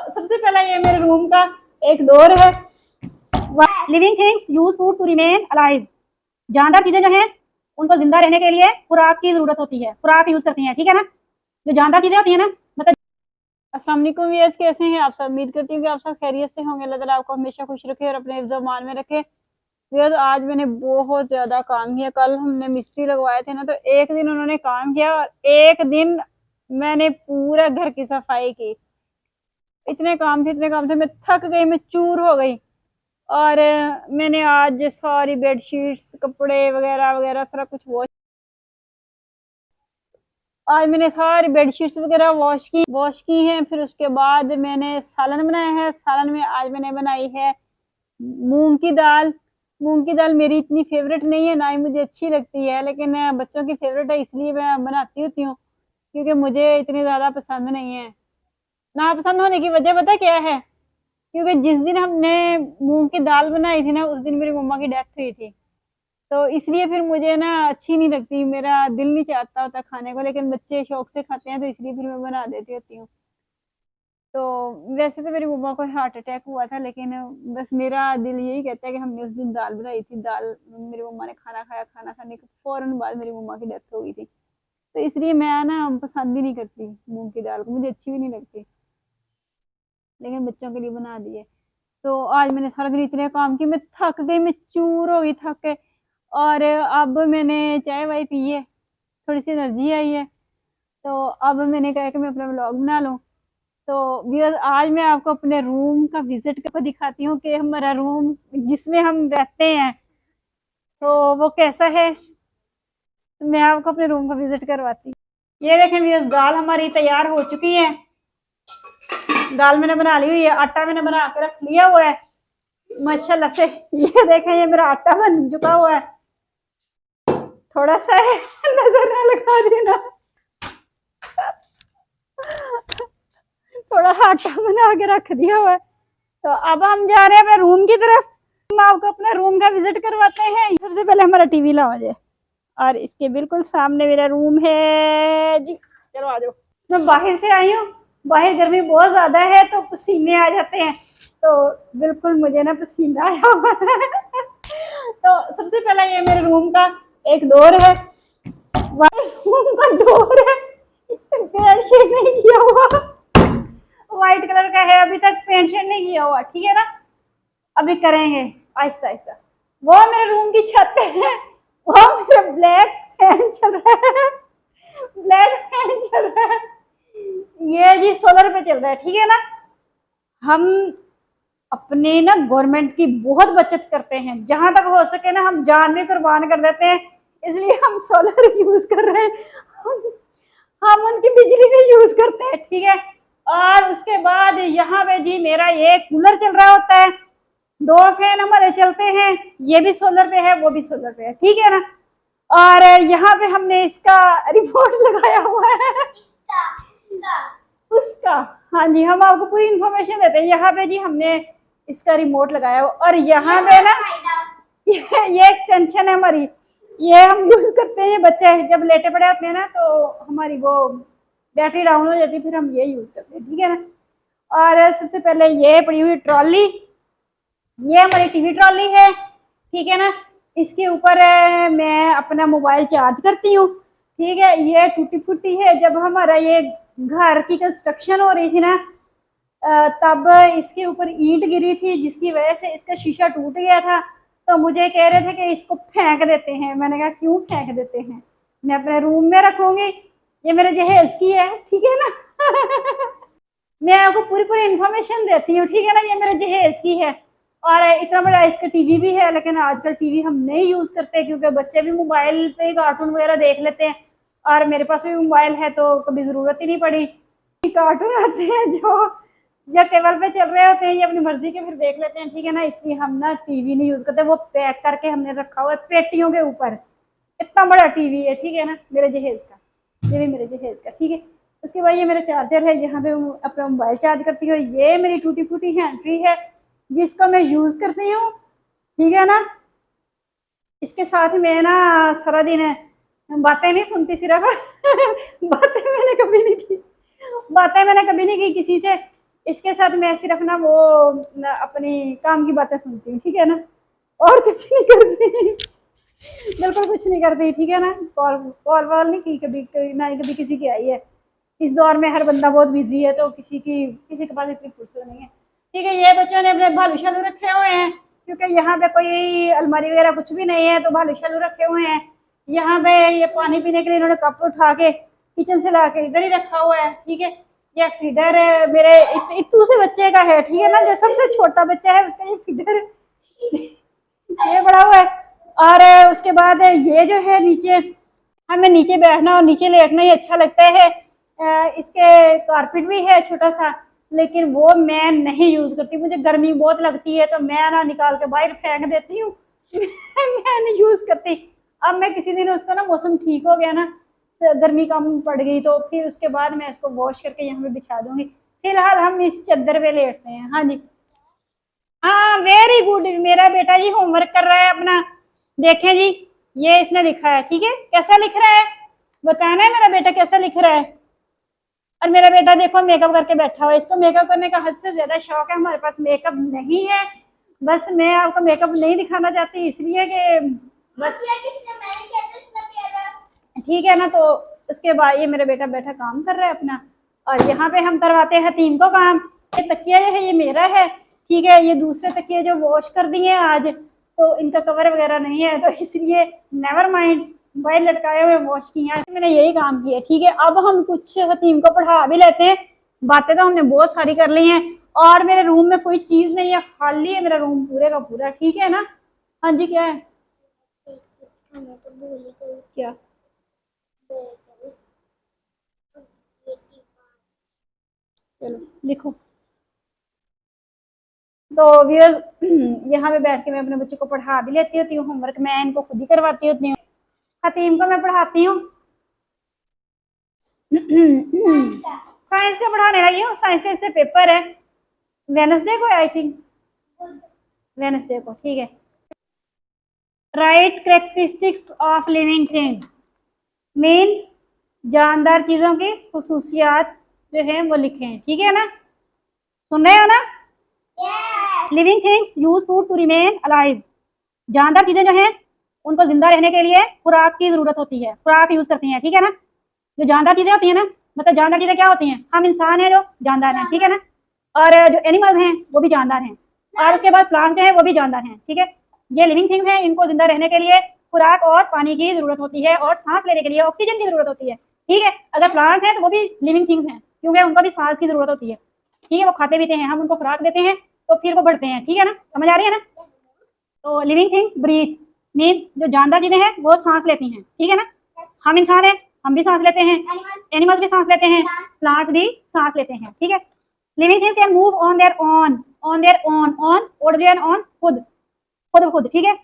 सबसे पहला ये मेरे रूम का एक डोर है। Living things use food to remain alive. जानदार चीजें जो हैं उनको जिंदा रहने के लिए खुराक की जरूरत होती है, खुराक यूज करती हैं, ठीक है ना। जो जानदार चीजें होती है ना, मतलब अस्सलाम वालेकुम व्यूअर्स, कैसे हैं आप सब। उम्मीद करती हूँ कि आप सब खैरियत से होंगे। अल्लाह ताला आपको हमेशा खुश रखे और अपने हिफ्ज़ मान में रखे। व्यूअर्स, आज मैंने बहुत ज्यादा काम किया। कल हमने मिस्त्री लगवाए थे ना, तो एक दिन उन्होंने काम किया और एक दिन मैंने पूरा घर की सफाई की। इतने काम थे, मैं थक गई, मैं चूर हो गई। और मैंने आज सारी बेडशीट्स, कपड़े वगैरह वगैरह सारा कुछ वॉश, आज मैंने सारी बेडशीट्स वगैरह वॉश की हैं। फिर उसके बाद मैंने सालन बनाया है। सालन में आज मैंने बनाई है मूंग की दाल। मूंग की दाल मेरी इतनी फेवरेट नहीं है, ना ही मुझे अच्छी लगती है, लेकिन बच्चों की फेवरेट है इसलिए मैं बनाती होती हूँ, क्योंकि मुझे इतनी ज़्यादा पसंद नहीं है। ना पसंद होने की वजह पता क्या है? क्योंकि जिस दिन हमने मूंग की दाल बनाई थी ना, उस दिन मेरी मम्मा की डेथ हुई थी, तो इसलिए फिर मुझे ना अच्छी नहीं लगती, मेरा दिल नहीं चाहता होता खाने को, लेकिन बच्चे शौक से खाते हैं तो इसलिए फिर मैं बना देती होती हूँ। तो वैसे तो मेरी मम्मा को हार्ट अटैक हुआ था, लेकिन बस मेरा दिल यही कहता है कि हमने उस दिन दाल बनाई थी। दाल मेरी मम्मा ने खाना खाया, खाना खाने के फौरन बाद मेरी मम्मा की डेथ हो गई थी, तो इसलिए मैं ना पसंद ही नहीं करती मूंग की दाल को, मुझे अच्छी भी नहीं लगती, लेकिन बच्चों के लिए बना दिए। तो आज मैंने सारा दिन इतने काम किए, मैं थक गई, मैं चूर हो गई थक के। और अब मैंने चाय वाय पी है, थोड़ी सी एनर्जी आई है, तो अब मैंने कहा कि मैं अपना व्लॉग बना लूँ। तो व्यूअर्स, आज मैं आपको अपने रूम का विजिट करके दिखाती हूँ कि हमारा रूम जिसमें हम रहते हैं तो वो कैसा है। तो मैं आपको अपने रूम का विजिट करवाती हूँ। ये देखें व्यूअर्स, दाल हमारी तैयार हो चुकी है। दाल मैंने बना ली हुई है, आटा मैंने बना के रख लिया हुआ है माशाल्लाह से। ये देखें, ये मेरा आटा बन चुका हुआ है, थोड़ा सा है, नजर ना लगा देना। थोड़ा आटा बना के रख दिया हुआ है। तो अब हम जा रहे हैं अपने रूम की तरफ। हम आपको अपना रूम का विजिट करवाते हैं। सबसे पहले हमारा टीवी लाओ जाए, और इसके बिल्कुल सामने मेरा रूम है जी। चलो आ जाओ। मैं बाहर से आई हूँ, बाहर गर्मी बहुत ज्यादा है तो पसीने आ जाते हैं, तो बिल्कुल मुझे ना पसीना आया हुआ है। तो सबसे पहले ये मेरे रूम का एक डोर है, रूम का डोर है, पेंट शेड नहीं किया हुआ, व्हाइट कलर का है, अभी तक पेंट शेड नहीं किया हुआ, ठीक है ना, अभी करेंगे आहिस्ता आहिस्ता। वो मेरे रूम की छत है, वो मेरा ब्लैक फैन चल रहा है, ब्लैक फैन चल रहा है, ये जी सोलर पे चल रहा है, ठीक है ना। हम अपने ना गवर्नमेंट की बहुत बचत करते हैं, जहां तक हो सके ना हम जान में कुर्बान कर देते हैं, इसलिए हम सोलर यूज कर रहे हैं। हम उनकी बिजली नहीं यूज करते हैं, ठीक है। और उसके बाद यहाँ पे जी मेरा ये कूलर चल रहा होता है, दो फैन हमारे चलते हैं, ये भी सोलर पे है, वो भी सोलर पे है, ठीक है ना। और यहाँ पे हमने इसका रिमोट लगाया हुआ है, उसका, हाँ जी, हम आपको पूरी इंफॉर्मेशन देते हैं। यहाँ पे जी हमने इसका रिमोट लगाया हुआ, और यहाँ पे ना ये एक्सटेंशन है हमारी, ये हम यूज करते हैं। बच्चे जब लेटे पड़े होते हैं ना, तो हमारी वो बैटरी डाउन हो जाती है, फिर हम ये यूज करते हैं, ठीक है ना। और सबसे पहले ये पड़ी हुई ट्रॉली, ये हमारी टीवी ट्रॉली है, ठीक है ना। इसके ऊपर मैं अपना मोबाइल चार्ज करती हूँ, ठीक है। ये टूटी फूटी है, जब हमारा ये घर की कंस्ट्रक्शन हो रही थी ना, तब इसके ऊपर ईंट गिरी थी, जिसकी वजह से इसका शीशा टूट गया था। तो मुझे कह रहे थे कि इसको फेंक देते हैं, मैंने कहा क्यों फेंक देते हैं, मैं अपने रूम में रखूंगी, ये मेरे जहेज की है, ठीक है ना। मैं आपको पूरी पूरी इंफॉर्मेशन देती हूँ, ठीक है ना। ये मेरे जहेज की है, और इतना बड़ा इसका टीवी भी है, लेकिन आजकल टीवी हम नहीं यूज करते, क्योंकि बच्चे भी मोबाइल पे कार्टून वगैरह देख लेते हैं, और मेरे पास भी मोबाइल है, तो कभी जरूरत ही नहीं पड़ी। कार्टून आते हैं जो टेबल पे चल रहे होते हैं, ये अपनी मर्जी के फिर देख लेते हैं, ठीक है ना। इसलिए हम ना टीवी नहीं यूज करते, वो पैक करके हमने रखा हुआ है पेटियों के ऊपर। इतना बड़ा टीवी है, ठीक है ना, मेरे जहेज का, ये भी मेरे जहेज का, ठीक है। उसके बाद ये मेरा चार्जर है, यहाँ पे अपना मोबाइल चार्ज करती हूँ। ये मेरी टूटी फूटी हैंड फ्री है, जिसको मैं यूज करती हूँ, ठीक है ना। इसके साथ मैं ना सारा दिन बातें नहीं सुनती, सिर्फ बातें मैंने कभी नहीं की किसी से, इसके साथ मैं सिर्फ ना वो अपनी काम की बातें सुनती हूँ, ठीक है ना, और कुछ नहीं करती। बिल्कुल कुछ नहीं करती, ठीक है ना। कॉल कॉल वॉल नहीं की कभी, ना ही कभी किसी की आई है। इस दौर में हर बंदा बहुत बिजी है, तो किसी के पास इतनी फुर्सत नहीं है, ठीक है। ये बच्चों ने अपने भालू शालू रखे हुए हैं, क्योंकि यहाँ पे कोई अलमारी वगैरह कुछ भी नहीं है, तो भालू शालू रखे हुए हैं। यहाँ पे ये पानी पीने के लिए इन्होंने कप उठा के किचन से ला के इधर ही रखा हुआ है, ठीक है। ये फीडर मेरे इतू से बच्चे का है, ठीक है ना, जो सबसे छोटा बच्चा है उसका ये फीडर ये बड़ा हुआ है। और उसके बाद ये जो है नीचे, हमें नीचे बैठना और नीचे लेटना ही अच्छा लगता है। इसके कारपेट भी है छोटा सा, लेकिन वो मैं नहीं यूज करती, मुझे गर्मी बहुत लगती है, तो मैं ना निकाल के बाहर फेंक देती हूँ। मैं नहीं यूज करती। अब मैं किसी दिन उसको ना, मौसम ठीक हो गया ना, गर्मी कम पड़ गई, तो फिर उसके बाद मैं इसको वॉश करके यहाँ पे बिछा दूंगी। फिलहाल हम इस चादर पे लेटते हैं। हाँ जी, हाँ वेरी गुड। मेरा बेटा जी होमवर्क कर रहा है अपना, देखें जी, ये इसने लिखा है, ठीक है। कैसा लिख रहा है बताना है मेरा बेटा, कैसा लिख रहा है। और मेरा बेटा देखो मेकअप करके बैठा हुआ है, इसको मेकअप करने का हद से ज्यादा शौक है। हमारे पास मेकअप नहीं है, बस मैं आपको मेकअप नहीं दिखाना चाहती इसलिए कि बस, ठीक है ना। तो उसके बाद ये मेरा बेटा बैठा काम कर रहा है अपना, और यहाँ पे हम करवाते हैं हतीम को काम। ये तकिया जो है ये मेरा है, ठीक है। ये दूसरे तकिए जो वॉश कर दिए आज, तो इनका कवर वगैरह नहीं है, तो इसलिए नेवर माइंड, बाहर लटकाए हुए वॉश किए हैं। मैंने यही काम किया, ठीक है। अब हम कुछ हतीम को पढ़ा भी लेते हैं। बातें तो हमने बहुत सारी कर ली हैं, और मेरे रूम में कोई चीज नहीं है, खाली है मेरा रूम पूरे का पूरा, ठीक है ना। हाँ जी, क्या है, क्या, चलो लिखो। तो व्यूअर्स, यहाँ पे बैठ के मैं अपने बच्चे को पढ़ा भी लेती होती हूँ, होमवर्क मैं इनको खुद ही करवाती होती हूँ। हतीम को मैं पढ़ाती हूँ, साइंस का पढ़ाने लगी हूँ। साइंस का इससे पेपर है वेडनेसडे को, आई थिंक वेडनेसडे को, ठीक है। Right characteristics of living things, main जानदार चीजों की खुसूसियात जो है वो लिखें, ठीक है ना। सुन रहे हो ना। Living things use food to remain alive, जानदार चीजें जो हैं उनको जिंदा रहने के लिए खुराक की जरूरत होती है, खुराक यूज करती हैं, ठीक है ना। जो जानदार चीजें होती हैं ना, मतलब जानदार चीजें क्या होती हैं, हम इंसान हैं जो जानदार हैं, ठीक है ना। और जो एनिमल्स हैं वो भी जानदार हैं, और उसके बाद प्लांट्स जो है वो भी जानदार हैं, ठीक है। ये लिविंग थिंग्स हैं, इनको जिंदा रहने के लिए खुराक और पानी की जरूरत होती है, और सांस लेने के लिए ऑक्सीजन की जरूरत होती है, ठीक है। अगर प्लांट्स हैं तो वो भी लिविंग थिंग्स हैं, क्योंकि उनको भी सांस की जरूरत होती है, ठीक है। वो खाते पीते हैं, हम उनको खुराक देते हैं, तो फिर वो बढ़ते हैं, ठीक है ना, समझ आ रही है ना। तो लिविंग थिंग्स ब्रीथ, मीन जो जानदार चीजें हैं वो सांस लेती हैं, ठीक है ना। हम इंसान हैं, हम भी सांस लेते हैं, एनिमल्स भी सांस लेते हैं, प्लांट्स भी सांस लेते हैं, ठीक है। Living things can move on their own, on their own, on origin, on खुद, खुद ब खुद, ठीक है।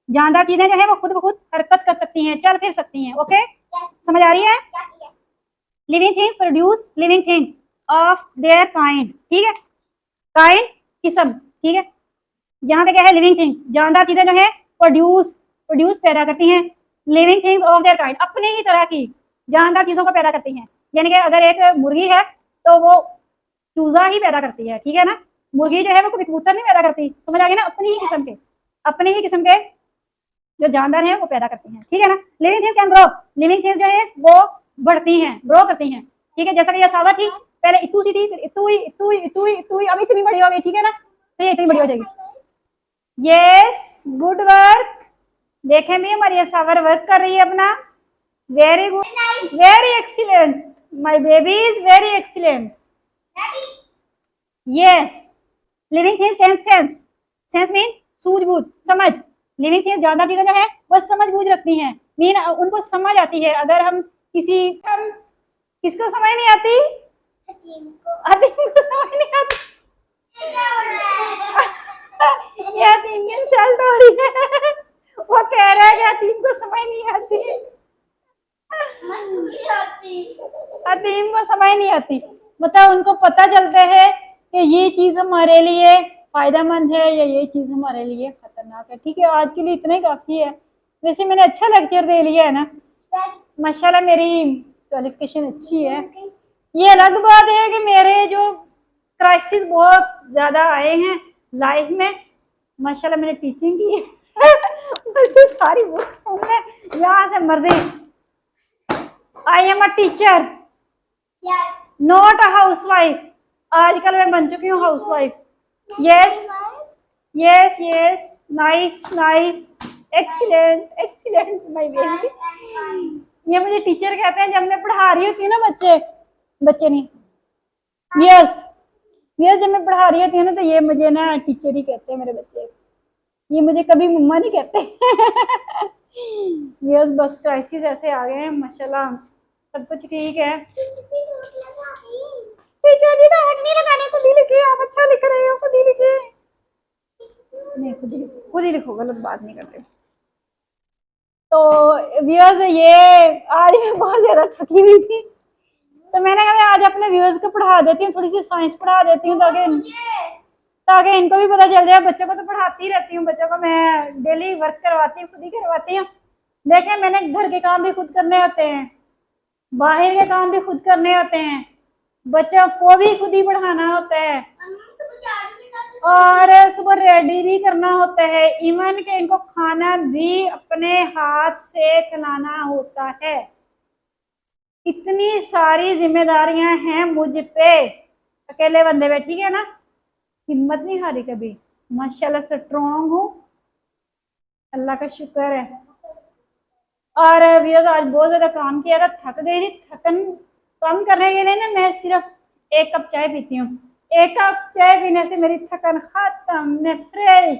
जानदार चीजें जो है वो खुद ब खुद हरकत कर सकती हैं, चल फिर सकती हैं, ओके, समझ आ रही है। Living things produce living things of their kind, ठीक है, काइंड किस्म, ठीक है। यहाँ पे क्या है, लिविंग थिंग्स जानदार चीजें जो है प्रोड्यूस, प्रोड्यूस पैदा करती हैं living things of their kind, अपने ही तरह की जानदार चीजों को पैदा करती हैं। यानी कि अगर एक मुर्गी है तो वो चूजा ही पैदा करती है, ठीक है ना। मुर्गी जो है वो कभी कबूतर नहीं पैदा करती, समझ आ गई ना। अपनी ही किस्म के, अपने ही किस्म के जो जानदार हैं वो पैदा करती हैं, ठीक है ना। Living things can grow, living things जो है वो बढ़ती हैं, ग्रो करती हैं, ठीक है। जैसा कि ये सावा थी, पहले इतू सी थी, फिर इतू ही इतू ही इतू ही इतू ही, अब इतनी बड़ी हो गई, ठीक है ना, फिर इतनी बड़ी हो जाएगी। Yes, good work. देखें भी हमारी ये सावर वर्क कर रही है अपना, very good, very excellent, my baby is very excellent. Yes, living things can sense, sense mean सूझबूझ, समझ। लिविंग थिंग्स जानदार चीजें जो है वो समझ बूझ रखती हैं, मीन उनको समझ आती है। अगर हम किसको समझ नहीं आती, हतीम को समझ नहीं आती। ये हतीम की इंसल्ट हो रही है, वो कह रहा है कि हतीम को समझ नहीं आती, हतीम को समझ नहीं आती, मतलब उनको पता चलता है कि ये चीज हमारे लिए फायदेमंद है या ये चीज हमारे लिए खतरनाक है, ठीक है। आज के लिए इतना ही काफी है। वैसे मैंने अच्छा लेक्चर दे लिया है ना, माशाल्लाह मेरी क्वालिफिकेशन अच्छी है। ये अलग बात है कि मेरे जो क्राइसिस बहुत ज्यादा आए हैं लाइफ में। माशाल्लाह मैंने टीचिंग की है सारी बुक सुन ले यहाँ से मर्दे। I am a teacher not a house wife. आजकल मैं बन चुकी हूँ house wife. Yes yes yes, nice nice, excellent excellent my baby. ये मुझे टीचर कहते हैं जब मैं पढ़ा रही होती हूँ ना, बच्चे नहीं, यस यस, जब मैं पढ़ा रही होती हूँ ना तो ये मुझे ना टीचर ही कहते हैं मेरे बच्चे। ये मुझे कभी मम्मा नहीं कहते। यस, बस क्राइसिस ऐसे आ गए हैं माशाल्लाह, सब कुछ ठीक है। टीचर जी डांट नहीं लगाने, खुद ही लिखिए, आप अच्छा लिख रहे हो, खुद ही लिखिए। नहीं, खुद ही लिखो, गलत बात नहीं कर रहे। तो व्यूअर्स, ये आज मैं बहुत ज्यादा थकी हुई थी, तो मैंने कहा मैं आज अपने व्यूअर्स को पढ़ा देती हूँ, थोड़ी सी साइंस पढ़ा देती हूँ ताकि इनको भी पता चल जाए। बच्चों को तो पढ़ाती रहती हूँ, बच्चों को मैं डेली वर्क करवाती हूँ, खुद ही करवाती हूँ। देखें, मैंने घर के काम भी खुद करने होते हैं, बाहर के काम भी खुद करने होते हैं, बच्चों को भी खुद ही पढ़ाना होता है, और सुबह रेडी भी करना होता है, इवन के इनको खाना भी अपने हाथ से खिलाना होता है। इतनी सारी जिम्मेदारियां हैं मुझ पे, अकेले बंदे पे, ठीक है ना। हिम्मत नहीं हारी कभी, माशाल्लाह स्ट्रॉन्ग हूँ, अल्लाह का शुक्र है। और व्यूअर्स, आज बहुत ज्यादा काम किया था, थक गई थी। थकन कम करने के लिए ना मैं सिर्फ 1 कप चाय पीती हूँ। 1 कप चाय पीने से मेरी थकन खत्म, मैं फ्रेश,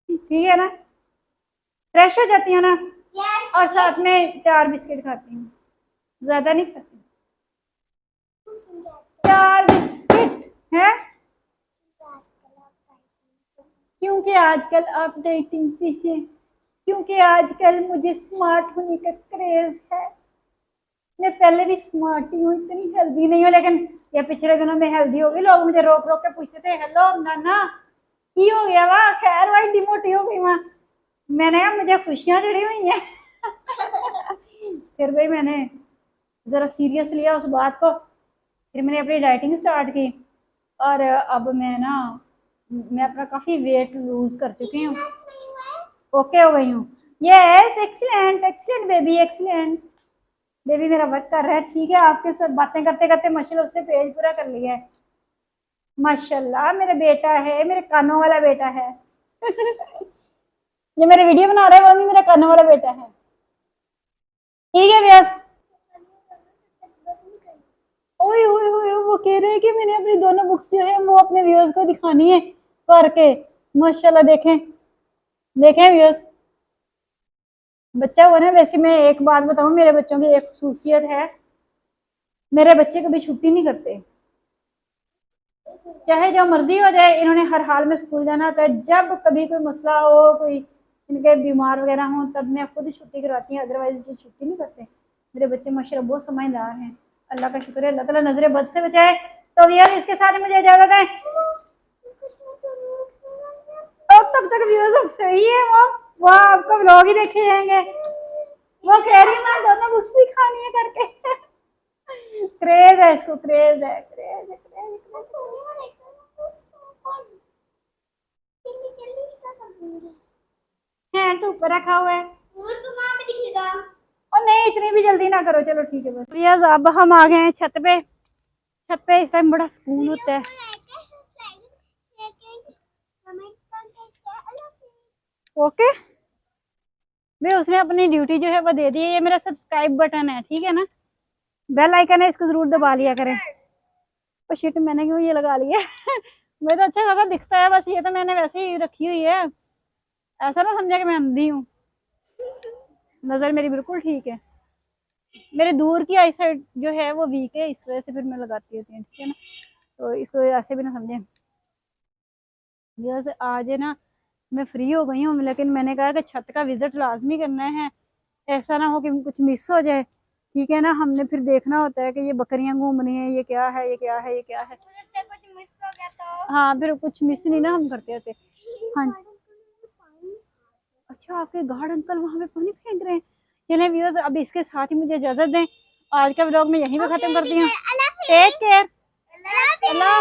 ठीक है ना, फ्रेश हो जाती हूँ ना। और साथ में 4 बिस्किट खाती हूँ, ज्यादा नहीं खाती, 4 बिस्किट है, क्योंकि आजकल आप डेटिंग पे हैं, क्योंकि आजकल मुझे स्मार्ट होने का क्रेज है। मैं पहले भी स्मार्ट ही हूँ, इतनी हेल्दी नहीं हूँ, लेकिन ये पिछले दिनों में हेल्दी हो गई। लोग मुझे रोक रोक के पूछते थे, हेलो नाना की हो गया वाह, खैर भाई डिमोटी हो गई वहाँ। मैंने कहा मुझे खुशियाँ चढ़ी हुई हैं। फिर भाई मैंने ज़रा सीरियस लिया उस बात को, फिर मैंने अपनी डाइटिंग स्टार्ट की, और अब मैं अपना काफ़ी वेट लूज कर चुकी हूँ, ओके हो गई हूँ। Yes, excellent excellent baby, excellent baby मेरा वर्क कर रहा है, ठीक है। आपके साथ बातें करते करते माशाल्लाह उसने पेज पूरा कर लिया है, माशाल्लाह। मेरा बेटा है, मेरे कानों वाला बेटा है। जो मेरे वीडियो बना रहा है वो भी मेरा कानों वाला बेटा है, ठीक है व्यास। ओए ओए ओए, वो कह रहे हैं कि मैंने अपनी दोनों बुक्स जो है वो अपने व्यूअर्स को दिखानी है करके, माशाल्लाह। देखें देखें व्यूअर्स, बच्चा हुआ ना। वैसे मैं एक बात बताऊं, मेरे बच्चों की एक खसूसियत है, मेरे बच्चे कभी छुट्टी नहीं करते, चाहे जो मर्जी हो जाए, इन्होंने हर हाल में स्कूल जाना होता है। जब कभी कोई मसला हो, कोई इनके बीमार वगैरह हो, तब मैं खुद छुट्टी करवाती हूँ, अदरवाइज ये छुट्टी नहीं करते। मेरे बच्चे माशाल्लाह बहुत समझदार हैं, अल्लाह का शुक्र है, अल्लाह ताला नजरे बद से बचाए। तो यार इसके साथ मुझे इजाजत है, और तब तक व्यूअर्स सही है, वो आपको व्लॉग ही देखे जाएंगे। वो कह रही है दोनों बुक्स भी खानी है करके। क्रेज है इसको, क्रेज है, क्रेज है, क्रेज है। तो ऊपर रखा हुआ है, और नहीं इतनी भी जल्दी ना करो, चलो ठीक है बस। प्रियाज, अब हम आ गए हैं छत पे। छत पे इस टाइम बड़ा सुकून होता है। ओके, मैं उसने अपनी ड्यूटी जो है वो दे दी है। ये मेरा सब्सक्राइब बटन है, ठीक है ना, बेल आइकन है, इसको जरूर दबा लिया करें। तो शिट, मैंने क्यों ये लगा लिया। मुझे तो अच्छा खासा दिखता है, बस ये तो मैंने वैसे ही रखी हुई है, ऐसा ना समझा कि मैं अंधी हूँ। नजर मेरी बिल्कुल ठीक है, मेरे दूर की आई साइड जो है वो वीक है, इस वजह से फिर मैं लगाती होती हूँ, ठीक है ना। तो इसको ऐसे भी ना समझें। जैसे आज है ना, मैं फ्री हो गई हूँ, लेकिन मैंने कहा कि छत का विजिट लाजमी करना है, ऐसा ना हो कि कुछ मिस हो जाए, ठीक है ना। हमने फिर देखना होता है कि ये बकरियां घूम रही हैं, ये क्या है, ये क्या है, ये क्या है। कुछ मिस हो गया तो हाँ, फिर कुछ मिस नहीं ना हम करते होते। हाँ, अच्छा, आपके गार्ड अंकल वहां पे पानी फेंक रहे हैं। चलिए व्यूअर्स, अब इसके साथ ही मुझे इजाजत दें, आज का व्लॉग मैं यहीं पे खत्म करती हूँ। Take care. अल्लाह